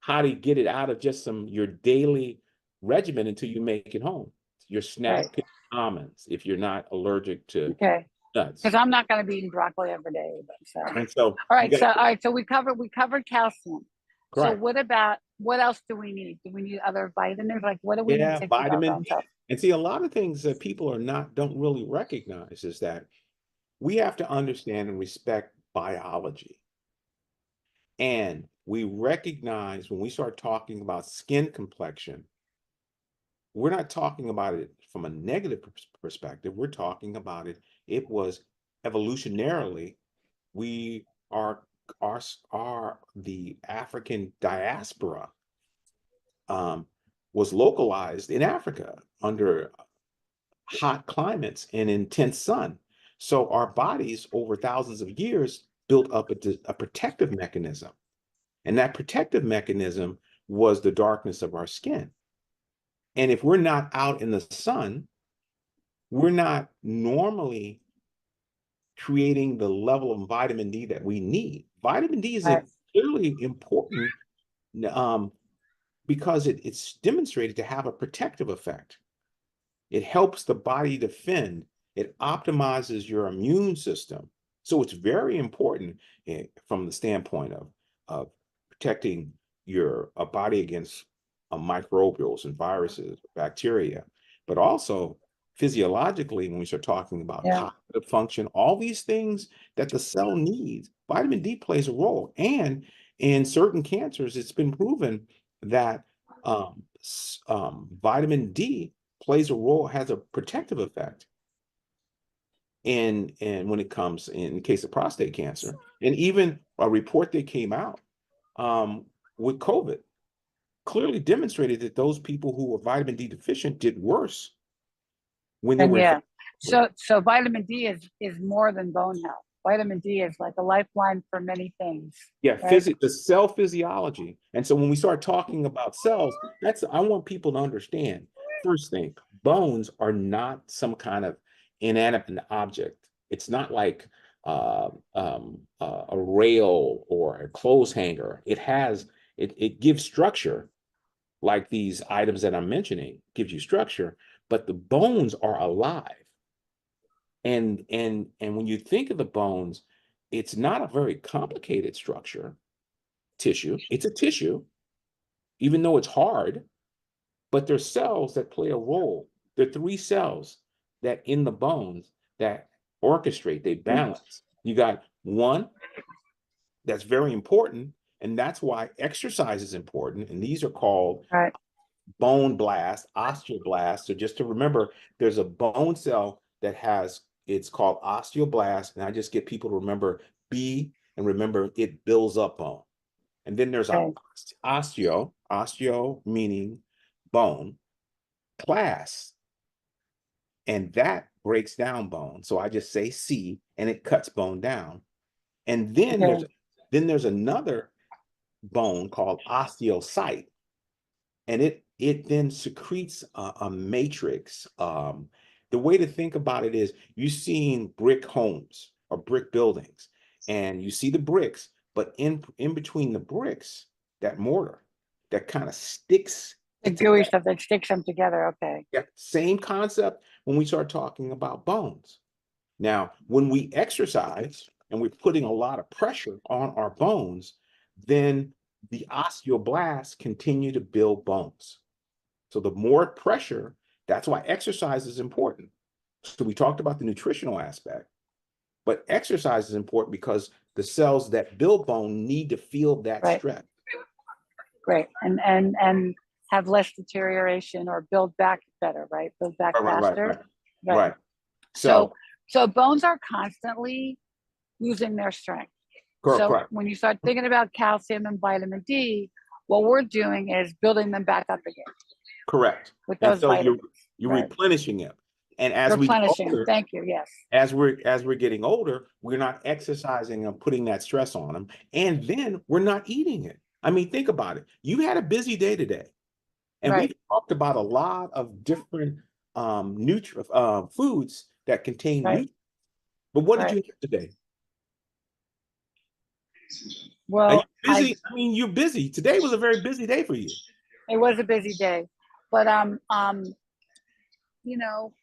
[SPEAKER 2] how to get it out of just your daily regimen until you make it home. Your
[SPEAKER 1] Right.
[SPEAKER 2] snack could be almonds if you're not allergic to
[SPEAKER 1] Okay. Because
[SPEAKER 2] nuts.
[SPEAKER 1] I'm not going to be eating broccoli every day. So.
[SPEAKER 2] And so
[SPEAKER 1] All
[SPEAKER 2] you
[SPEAKER 1] right.
[SPEAKER 2] got
[SPEAKER 1] So all right. So we covered calcium. So
[SPEAKER 2] correct.
[SPEAKER 1] what else do we need? Do we need other vitamins? Like what do we need
[SPEAKER 2] Yeah,
[SPEAKER 1] to keep our
[SPEAKER 2] vitamin
[SPEAKER 1] bones
[SPEAKER 2] D.
[SPEAKER 1] up?
[SPEAKER 2] And see, a lot of things that people don't really recognize is that we have to understand and respect biology. And we recognize when we start talking about skin complexion, we're not talking about it from a negative perspective. We're talking about it. It was evolutionarily, we are the African diaspora was localized in Africa under hot climates and intense sun. So our bodies over thousands of years built up a protective mechanism. And that protective mechanism was the darkness of our skin. And if we're not out in the sun, we're not normally creating the level of vitamin D that we need. Vitamin D is
[SPEAKER 1] Right.
[SPEAKER 2] clearly important um, because it's demonstrated to have a protective effect. It helps the body defend. It optimizes your immune system. So it's very important from the standpoint of protecting your body against microbials and viruses, bacteria, but also physiologically, when we start talking about
[SPEAKER 1] Yeah.
[SPEAKER 2] cognitive function, all these things that the cell needs, vitamin D plays a role. And in certain cancers, it's been proven that vitamin D plays a role, has a protective effect in when it comes in case of prostate cancer. And even a report that came out um, with COVID clearly demonstrated that those people who were vitamin D deficient did worse when they
[SPEAKER 1] And
[SPEAKER 2] were
[SPEAKER 1] yeah,
[SPEAKER 2] infected with it.
[SPEAKER 1] so vitamin D is more than bone health. Vitamin D is like a lifeline for many things,
[SPEAKER 2] Yeah,
[SPEAKER 1] right?
[SPEAKER 2] the cell physiology. And so when we start talking about cells, that's I want people to understand. First thing, bones are not some kind of inanimate object. It's not like a rail or a clothes hanger. It gives structure, like these items that I'm mentioning, gives you structure, but the bones are alive. And when you think of the bones, it's not a very complicated structure tissue. It's a tissue, even though it's hard, but there's cells that play a role. There are three cells that in the bones that orchestrate, they balance. You got one that's very important, and that's why exercise is important. And these are called
[SPEAKER 1] Right.
[SPEAKER 2] bone blasts, osteoblasts. So just to remember, there's a bone cell that has, it's called osteoblast. And I just get people to remember B and remember it builds up bone. And then there's a
[SPEAKER 1] Okay.
[SPEAKER 2] osteo meaning bone, class, and that breaks down bone. So I just say C and it cuts bone down. And
[SPEAKER 1] Okay.
[SPEAKER 2] then there's another bone called osteocyte, and it then secretes a matrix. The way to think about it is you've seen brick homes or brick buildings, and you see the bricks, but in between the bricks, that mortar that kind of sticks
[SPEAKER 1] The
[SPEAKER 2] it
[SPEAKER 1] gooey
[SPEAKER 2] together.
[SPEAKER 1] stuff that sticks them together. Okay.
[SPEAKER 2] Yeah, same concept when we start talking about bones. Now, when we exercise and we're putting a lot of pressure on our bones, then the osteoblasts continue to build bones. So the more pressure, that's why exercise is important. So we talked about the nutritional aspect, but exercise is important because the cells that build bone need to feel that
[SPEAKER 1] Right.
[SPEAKER 2] stress.
[SPEAKER 1] Great. And have less deterioration or build back better, right? Build back
[SPEAKER 2] Right, right,
[SPEAKER 1] faster.
[SPEAKER 2] right,
[SPEAKER 1] Right.
[SPEAKER 2] right.
[SPEAKER 1] So
[SPEAKER 2] So,
[SPEAKER 1] so bones are constantly losing their strength. So
[SPEAKER 2] correct,
[SPEAKER 1] when you start thinking about calcium and vitamin D, what we're doing is building them back up again
[SPEAKER 2] correct.
[SPEAKER 1] with
[SPEAKER 2] And
[SPEAKER 1] those
[SPEAKER 2] so
[SPEAKER 1] vitamins,
[SPEAKER 2] you're
[SPEAKER 1] right?
[SPEAKER 2] replenishing it. And as we get
[SPEAKER 1] Replenishing them.
[SPEAKER 2] older,
[SPEAKER 1] Thank you. Yes.
[SPEAKER 2] as we're getting older, we're not exercising and putting that stress on them. And then we're not eating it. I mean, think about it. You had a busy day today, and
[SPEAKER 1] Right.
[SPEAKER 2] we've talked about a lot of different foods that contain
[SPEAKER 1] Right.
[SPEAKER 2] nutrients. But what did
[SPEAKER 1] Right.
[SPEAKER 2] you have today? Are you
[SPEAKER 1] Well,
[SPEAKER 2] busy? I mean, you're busy. Today was a very busy day for you.
[SPEAKER 1] it was a busy day, but you know,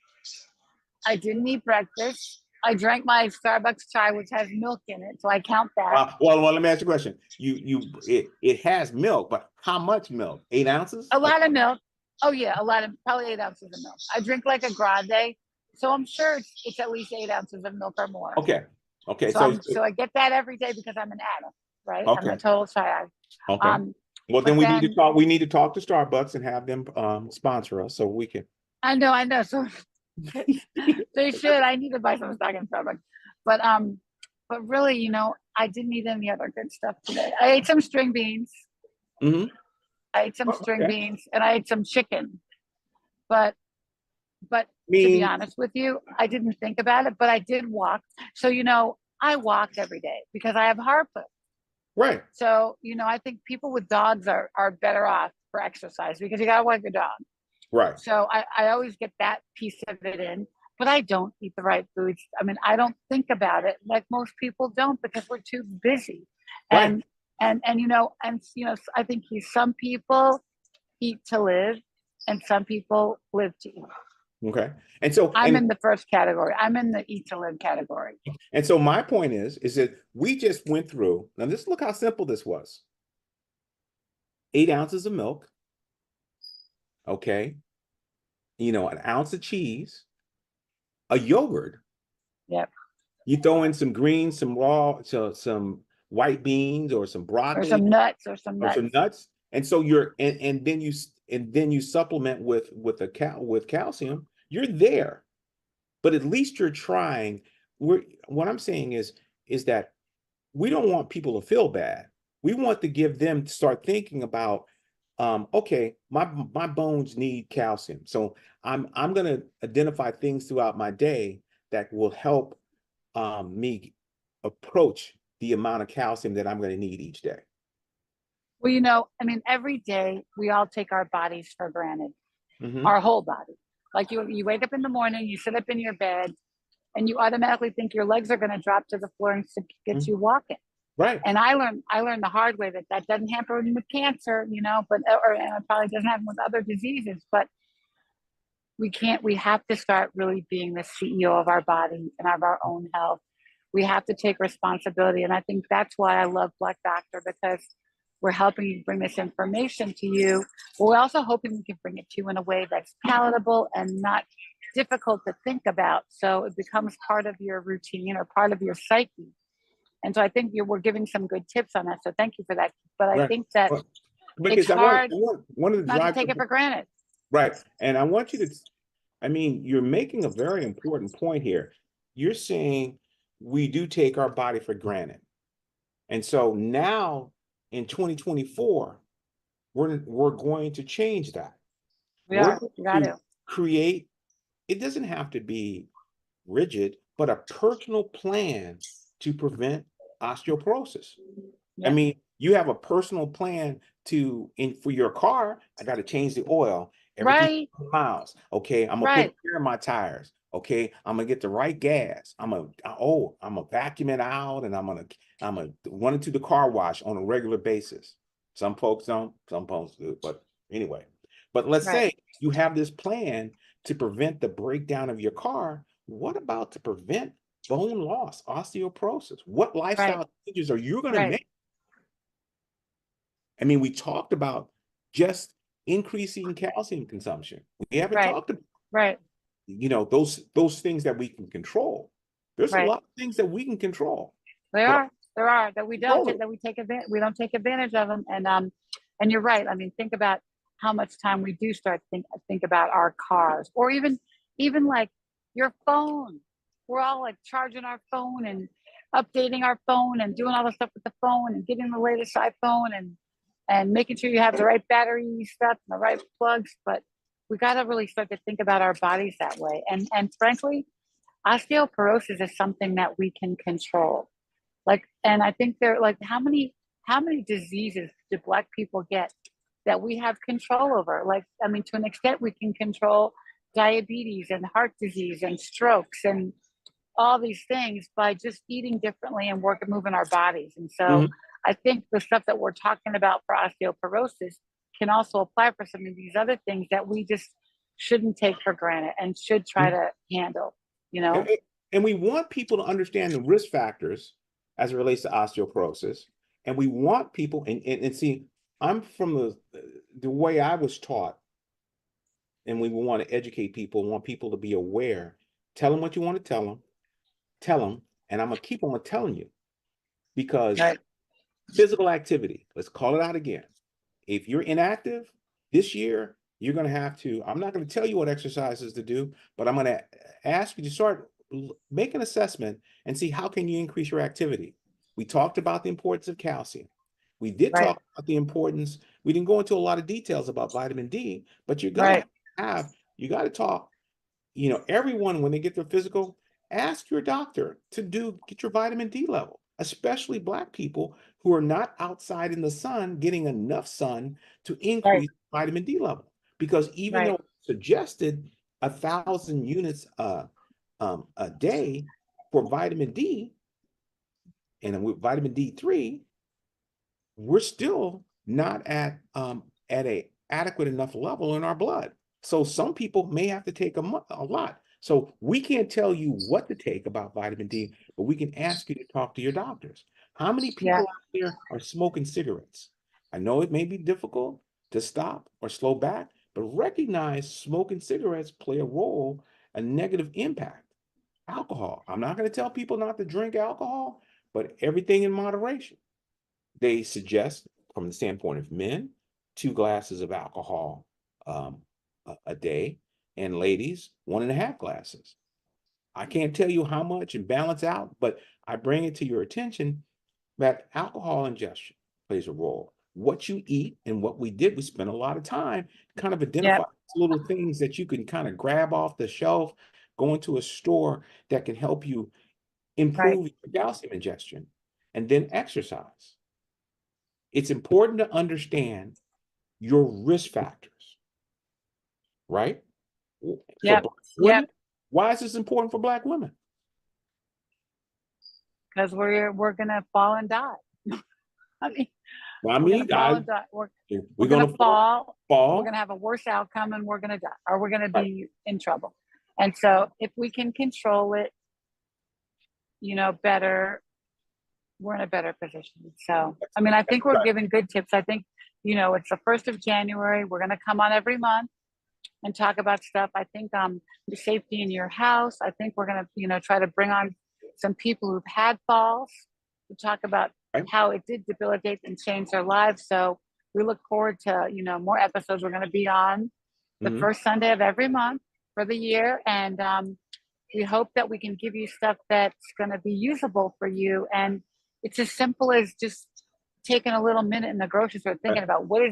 [SPEAKER 1] I didn't eat breakfast. I drank my Starbucks chai, which has milk in it, so I count that.
[SPEAKER 2] Well, let me ask you a question. It has milk, but how much milk? 8 ounces?
[SPEAKER 1] A lot of milk. Oh yeah, a lot of probably 8 ounces of milk. I drink like a grande, so I'm sure it's at least 8 ounces of milk or more.
[SPEAKER 2] Okay. Okay.
[SPEAKER 1] So I get that every day because I'm an addict, right? I'm a
[SPEAKER 2] Okay.
[SPEAKER 1] total chai.
[SPEAKER 2] Okay. Well, then
[SPEAKER 1] But
[SPEAKER 2] we need to
[SPEAKER 1] then
[SPEAKER 2] talk. We need to talk to Starbucks and have them sponsor us so we can.
[SPEAKER 1] I know. So they should. I need to buy some stock in Starbucks. But really, I didn't eat any other good stuff today. I ate some string beans.
[SPEAKER 2] Mhm.
[SPEAKER 1] I ate some
[SPEAKER 2] Oh,
[SPEAKER 1] string
[SPEAKER 2] okay.
[SPEAKER 1] beans and I ate some chicken. But But
[SPEAKER 2] I
[SPEAKER 1] to be
[SPEAKER 2] mean,
[SPEAKER 1] honest with you, I didn't think about it, but I did walk. So, I walk every day because I have heartburn.
[SPEAKER 2] right,
[SPEAKER 1] So, I think people with dogs are better off for exercise because you got to walk your dog.
[SPEAKER 2] right,
[SPEAKER 1] So I always get that piece of it in, but I don't eat the right foods. I mean, I don't think about it like most people don't because we're too busy.
[SPEAKER 2] right.
[SPEAKER 1] And I think some people eat to live and some people live to eat.
[SPEAKER 2] Okay. And so,
[SPEAKER 1] I'm in the first category. I'm in the eat to live category.
[SPEAKER 2] my point is that we just went through, now this look how simple this was. 8 ounces of milk, okay, an ounce of cheese, a yogurt.
[SPEAKER 1] Yep.
[SPEAKER 2] You throw in some greens, some raw, so some white beans or some
[SPEAKER 1] Or
[SPEAKER 2] broccoli
[SPEAKER 1] some nuts or some
[SPEAKER 2] or some
[SPEAKER 1] nuts.
[SPEAKER 2] nuts. And so and then you supplement with calcium, you're there. But at least you're trying. What I'm saying is that we don't want people to feel bad. We want to give them to start thinking about, okay, my bones need calcium. So I'm going to identify things throughout my day that will help me approach the amount of calcium that I'm going to need each day.
[SPEAKER 1] Well, I mean, every day we all take our bodies for granted,
[SPEAKER 2] Hmm.
[SPEAKER 1] our whole body. Like you wake up in the morning, you sit up in your bed, and you automatically think your legs are going to drop to the floor and get you walking.
[SPEAKER 2] Right.
[SPEAKER 1] And I learned the hard way that that doesn't happen with cancer, and it probably doesn't happen with other diseases. But we have to start really being the CEO of our body and of our own health. We have to take responsibility. And I think that's why I love Black Doctor, because we're helping you bring this information to you. But we're also hoping we can bring it to you in a way that's palatable and not difficult to think about. So it becomes part of your routine or part of your psyche. And so I think we're giving some good tips on that. So thank you for that. But I
[SPEAKER 2] Right.
[SPEAKER 1] think that
[SPEAKER 2] Well,
[SPEAKER 1] it's
[SPEAKER 2] because
[SPEAKER 1] hard
[SPEAKER 2] I want one of the
[SPEAKER 1] not to
[SPEAKER 2] drive.
[SPEAKER 1] take it for granted.
[SPEAKER 2] Right. And I want you to, I mean, you're making a very important point here. You're saying we do take our body for granted. And so now in 2024, we're going to change that.
[SPEAKER 1] We
[SPEAKER 2] We're
[SPEAKER 1] are.
[SPEAKER 2] going
[SPEAKER 1] We got
[SPEAKER 2] to
[SPEAKER 1] to.
[SPEAKER 2] create, it doesn't have to be rigid, but a personal plan to prevent osteoporosis. I
[SPEAKER 1] Yeah.
[SPEAKER 2] mean, you have a personal plan for your car. I got to change the oil every
[SPEAKER 1] Right.
[SPEAKER 2] 3 miles. Okay, I'm gonna put
[SPEAKER 1] Right.
[SPEAKER 2] air in my tires. Okay, I'm gonna get the right gas. I'm gonna vacuum it out, and I'm gonna run it to the car wash on a regular basis. Some folks don't, some folks do, but anyway. But let's
[SPEAKER 1] Right.
[SPEAKER 2] say you have this plan to prevent the breakdown of your car. What about to prevent bone loss, osteoporosis? What
[SPEAKER 1] Right.
[SPEAKER 2] lifestyle changes are you going to
[SPEAKER 1] Right.
[SPEAKER 2] make? I mean, we talked about just increasing calcium consumption. We haven't
[SPEAKER 1] Right.
[SPEAKER 2] talked about,
[SPEAKER 1] Right.
[SPEAKER 2] those things that we can control. There's a
[SPEAKER 1] Right.
[SPEAKER 2] lot of things that we can control,
[SPEAKER 1] There
[SPEAKER 2] but
[SPEAKER 1] are. There are that we don't
[SPEAKER 2] control
[SPEAKER 1] take
[SPEAKER 2] it.
[SPEAKER 1] that we take advantage. We don't take advantage of them. And you're right. I mean, think about how much time we do start think about our cars, or even like your phone. We're all like charging our phone and updating our phone and doing all the stuff with the phone and getting the latest iPhone and making sure you have the right battery stuff and the right plugs. But we got to really start to think about our bodies that way. And frankly, osteoporosis is something that we can control. Like, and I think they're like, how many diseases do Black people get that we have control over? Like, I mean, to an extent, we can control diabetes and heart disease and strokes and all these things by just eating differently and moving our bodies. And so
[SPEAKER 2] Mhm.
[SPEAKER 1] I think the stuff that we're talking about for osteoporosis can also apply for some of these other things that we just shouldn't take for granted and should try to handle, you
[SPEAKER 2] And,
[SPEAKER 1] know?
[SPEAKER 2] and we want people to understand the risk factors as it relates to osteoporosis. And we want people, and see, I'm from the way I was taught, and we want to educate people, want people to be aware. Tell them what you want to tell them, and I'm gonna keep on telling you because
[SPEAKER 1] Right.
[SPEAKER 2] physical activity, let's call it out again. If you're inactive this year, you're gonna have to, I'm not gonna tell you what exercises to do, but I'm gonna ask you to start make an assessment and see how can you increase your activity. We talked about the importance of calcium. We did
[SPEAKER 1] Right.
[SPEAKER 2] talk about the importance, we didn't go into a lot of details about vitamin D, but you're gonna
[SPEAKER 1] Right.
[SPEAKER 2] have, you got to talk you know, everyone, when they get their physical, ask your doctor to get your vitamin D level, especially Black people who are not outside in the sun getting enough sun to
[SPEAKER 1] Right,
[SPEAKER 2] increase vitamin D level. Because even though
[SPEAKER 1] right.
[SPEAKER 2] it's suggested 1,000 units a day for vitamin D, and with vitamin D3, we're still not at a adequate enough level in our blood. So some people may have to take a lot. So we can't tell you what to take about vitamin D, but we can ask you to talk to your doctors. How many
[SPEAKER 1] Yeah,
[SPEAKER 2] people out there are smoking cigarettes? I know it may be difficult to stop or slow back, but recognize smoking cigarettes play a role, a negative impact. Alcohol. I'm not going to tell people not to drink alcohol, but everything in moderation. They suggest, from the standpoint of men, 2 glasses of alcohol a day, and ladies, 1.5 glasses. I can't tell you how much and balance out, but I bring it to your attention that alcohol ingestion plays a role. What you eat and what we did, we spent a lot of time kind of
[SPEAKER 1] yeah,
[SPEAKER 2] identifying little things that you can kind of grab off the shelf, go into a store that can help you
[SPEAKER 1] right.
[SPEAKER 2] improve your calcium ingestion, and then exercise. It's important to understand your risk factors, right? For
[SPEAKER 1] Yep,
[SPEAKER 2] Black
[SPEAKER 1] yep.
[SPEAKER 2] women, why is this important for Black women?
[SPEAKER 1] Because we're gonna fall and die. I mean,
[SPEAKER 2] Well, I
[SPEAKER 1] we're gonna
[SPEAKER 2] mean,
[SPEAKER 1] fall and die. We're
[SPEAKER 2] we're
[SPEAKER 1] gonna
[SPEAKER 2] going to
[SPEAKER 1] fall. We're
[SPEAKER 2] fall,
[SPEAKER 1] gonna have a worse outcome, and we're gonna die, or we're gonna
[SPEAKER 2] right?
[SPEAKER 1] be in trouble. And so, if we can control it, better, we're in a better position. So, I mean, I
[SPEAKER 2] That's
[SPEAKER 1] think we're
[SPEAKER 2] right.
[SPEAKER 1] giving good tips. I think, it's the 1st of January. We're gonna come on every month and talk about stuff. I think the safety in your house. I think we're gonna, try to bring on some people who've had falls to talk about
[SPEAKER 2] Right?
[SPEAKER 1] how it did debilitate and change their lives. So we look forward to, more episodes. We're gonna be on the
[SPEAKER 2] Mhm.
[SPEAKER 1] first Sunday of every month for the year. And we hope that we can give you stuff that's gonna be usable for you. And it's as simple as just taking a little minute in the grocery store
[SPEAKER 2] Right.
[SPEAKER 1] thinking about what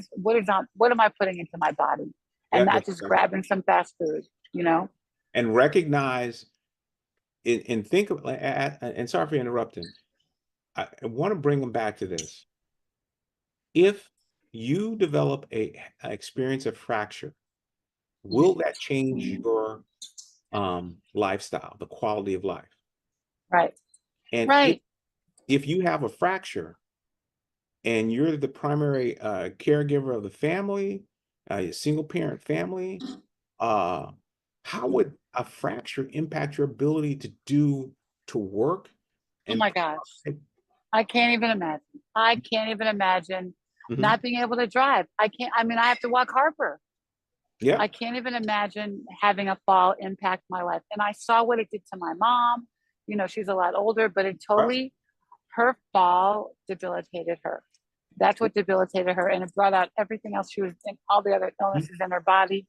[SPEAKER 1] am I putting into my body, and
[SPEAKER 2] Yeah,
[SPEAKER 1] not just grabbing some fast food.
[SPEAKER 2] and recognize and think of, and sorry for interrupting. I want to bring them back to this. If you develop a experience of fracture, will that change your lifestyle, the quality of life?
[SPEAKER 1] Right,
[SPEAKER 2] And
[SPEAKER 1] right.
[SPEAKER 2] if you have a fracture and you're the primary caregiver of the family, a single parent family, uh, how would a fracture impact your ability to work
[SPEAKER 1] Oh
[SPEAKER 2] and
[SPEAKER 1] my gosh, I can't even imagine. I can't even imagine
[SPEAKER 2] Mhm.
[SPEAKER 1] not being able to drive. I can't. I mean, I have to walk Harper.
[SPEAKER 2] Yeah,
[SPEAKER 1] I can't even imagine having a fall impact my life. And I saw what it did to my mom. She's a lot older, but it
[SPEAKER 2] right.
[SPEAKER 1] totally, her fall debilitated her. That's what debilitated her. And it brought out everything else she was in, all the other
[SPEAKER 2] Mhm.
[SPEAKER 1] illnesses in her body.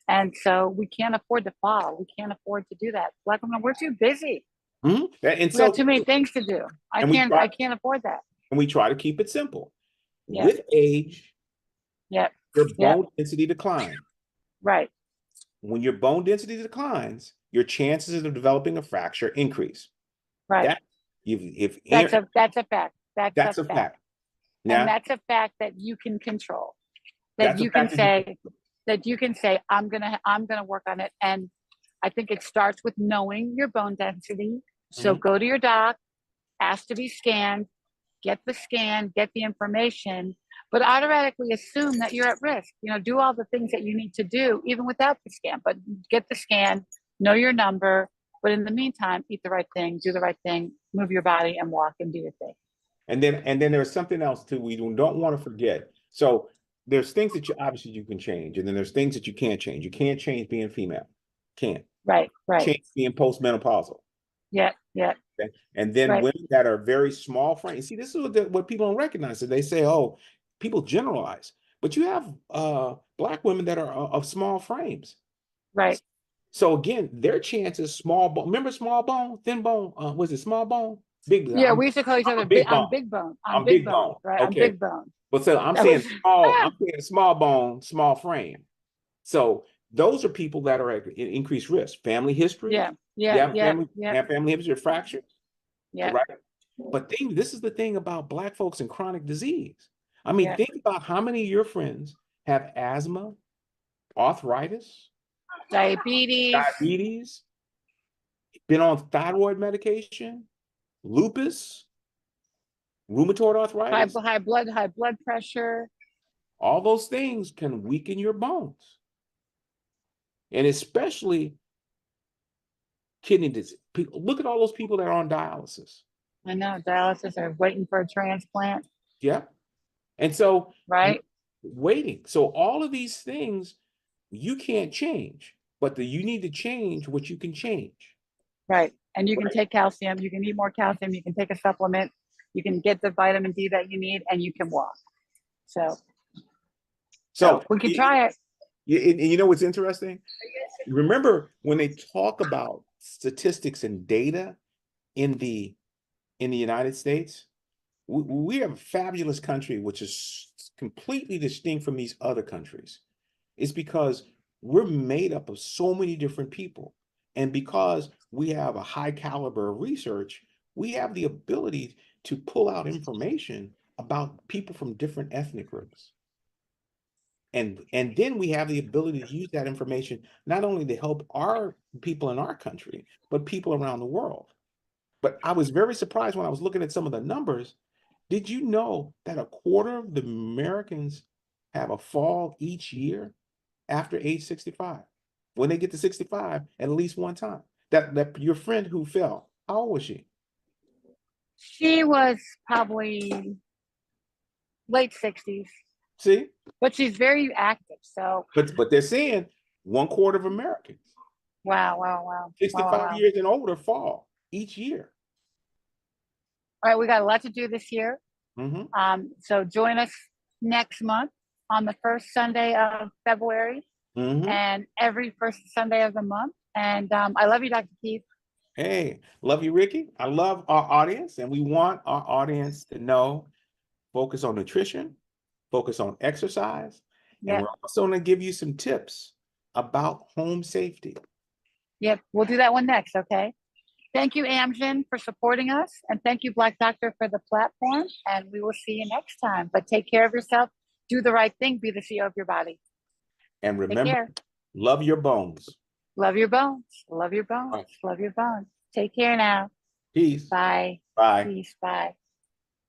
[SPEAKER 1] And so we can't afford to fall. We can't afford to do that. Black women, we're too busy.
[SPEAKER 2] Mhm. And
[SPEAKER 1] We got
[SPEAKER 2] so
[SPEAKER 1] too many things to do. I
[SPEAKER 2] and we
[SPEAKER 1] can't,
[SPEAKER 2] try
[SPEAKER 1] I can't afford that.
[SPEAKER 2] and we try to keep it simple.
[SPEAKER 1] Yeah.
[SPEAKER 2] With age,
[SPEAKER 1] Yeah.
[SPEAKER 2] your
[SPEAKER 1] Yeah.
[SPEAKER 2] bone density declines.
[SPEAKER 1] Right.
[SPEAKER 2] When your bone density declines, your chances of developing a fracture increase.
[SPEAKER 1] Right.
[SPEAKER 2] That if
[SPEAKER 1] That's a fact. That's a
[SPEAKER 2] that's a
[SPEAKER 1] fact.
[SPEAKER 2] fact.
[SPEAKER 1] And
[SPEAKER 2] Now,
[SPEAKER 1] that's a fact that you can control. That
[SPEAKER 2] that's a
[SPEAKER 1] you can
[SPEAKER 2] fact that you
[SPEAKER 1] say, I'm gonna work on it. And I think it starts with knowing your bone density. So
[SPEAKER 2] Mhm.
[SPEAKER 1] go to your doc, ask to be scanned, get the scan, get the information, but automatically assume that you're at risk. Do all the things that you need to do, even without the scan, but get the scan, know your number. But in the meantime, eat the right thing, do the right thing, move your body and walk and do your thing.
[SPEAKER 2] And then there's something else too we don't want to forget. So there's things that you obviously you can change, and then there's things that you can't change. You can't change being female. Can't
[SPEAKER 1] Right, right.
[SPEAKER 2] change being postmenopausal.
[SPEAKER 1] Yeah, yeah,
[SPEAKER 2] Okay? And then
[SPEAKER 1] right,
[SPEAKER 2] women that are very small frame. See, this is what people don't recognize. So they say, oh, people generalize, but you have Black women that are of small frames.
[SPEAKER 1] right.
[SPEAKER 2] So again, their chances small bone. Remember small bone, thin bone. Was it small bone? Big.
[SPEAKER 1] Yeah, we used to call each
[SPEAKER 2] I'm
[SPEAKER 1] other
[SPEAKER 2] a big bone.
[SPEAKER 1] on
[SPEAKER 2] I'm
[SPEAKER 1] big
[SPEAKER 2] big
[SPEAKER 1] bone,
[SPEAKER 2] bone.
[SPEAKER 1] right? On
[SPEAKER 2] Okay.
[SPEAKER 1] big bone.
[SPEAKER 2] But so I'm
[SPEAKER 1] That was
[SPEAKER 2] saying small. I'm saying small bone, small frame. So those are people that are at increased risk. Family history.
[SPEAKER 1] Yeah,
[SPEAKER 2] You
[SPEAKER 1] yeah,
[SPEAKER 2] have
[SPEAKER 1] yeah,
[SPEAKER 2] family,
[SPEAKER 1] yeah,
[SPEAKER 2] have family history of fractures,
[SPEAKER 1] yeah,
[SPEAKER 2] right? But this is the thing about Black folks and chronic disease. I mean,
[SPEAKER 1] yeah.
[SPEAKER 2] think about how many of your friends have asthma, arthritis,
[SPEAKER 1] Diabetes,
[SPEAKER 2] diabetes, been on thyroid medication, lupus, rheumatoid arthritis.
[SPEAKER 1] high blood pressure.
[SPEAKER 2] All those things can weaken your bones. And especially kidney disease. Look at all those people that are on dialysis.
[SPEAKER 1] I know dialysis are waiting for a transplant,
[SPEAKER 2] Yeah. And so
[SPEAKER 1] right?
[SPEAKER 2] waiting. So all of these things you can't change, but you need to change what you can change.
[SPEAKER 1] Right. And you can
[SPEAKER 2] Right.
[SPEAKER 1] take calcium, you can eat more calcium, you can take a supplement, you can get the vitamin D that you need, and you can walk. So,
[SPEAKER 2] So
[SPEAKER 1] we can try it.
[SPEAKER 2] and you know what's interesting? Remember when they talk about statistics and data in the United States, we have a fabulous country which is completely distinct from these other countries. It's because we're made up of so many different people. And because we have a high caliber of research, we have the ability to pull out information about people from different ethnic groups. And then we have the ability to use that information not only to help our people in our country, but people around the world. But I was very surprised when I was looking at some of the numbers. Did you know that a quarter of the Americans have a fall each year after age 65? When they get to 65, at least one time. That your friend who fell, how old was she?
[SPEAKER 1] She was probably late 60s,
[SPEAKER 2] See?
[SPEAKER 1] but she's very active. So,
[SPEAKER 2] But they're saying one quarter of Americans,
[SPEAKER 1] wow, wow, wow, wow, wow,
[SPEAKER 2] 65
[SPEAKER 1] wow.
[SPEAKER 2] years and older, fall each year.
[SPEAKER 1] All right, we got a lot to do this year.
[SPEAKER 2] Hmm.
[SPEAKER 1] So join us next month on the first Sunday of February
[SPEAKER 2] Hmm.
[SPEAKER 1] and every first Sunday of the month. And I love you, Dr. Keith.
[SPEAKER 2] Hey, love you, Ricky. I love our audience, and we want our audience to know focus on nutrition, focus on exercise, and
[SPEAKER 1] Yep.
[SPEAKER 2] we're also going to give you some tips about home safety.
[SPEAKER 1] Yep. We'll do that one next. Okay. Thank you, Amgen, for supporting us. And thank you, Black Doctor, for the platform. And we will see you next time. But take care of yourself. Do the right thing. Be the CEO of your body.
[SPEAKER 2] And
[SPEAKER 1] Take
[SPEAKER 2] remember,
[SPEAKER 1] care.
[SPEAKER 2] love your bones.
[SPEAKER 1] Love your bones. Love your bones.
[SPEAKER 2] All right.
[SPEAKER 1] Love your bones. Take care now.
[SPEAKER 2] Peace.
[SPEAKER 1] Bye.
[SPEAKER 2] Bye.
[SPEAKER 1] Peace. Bye.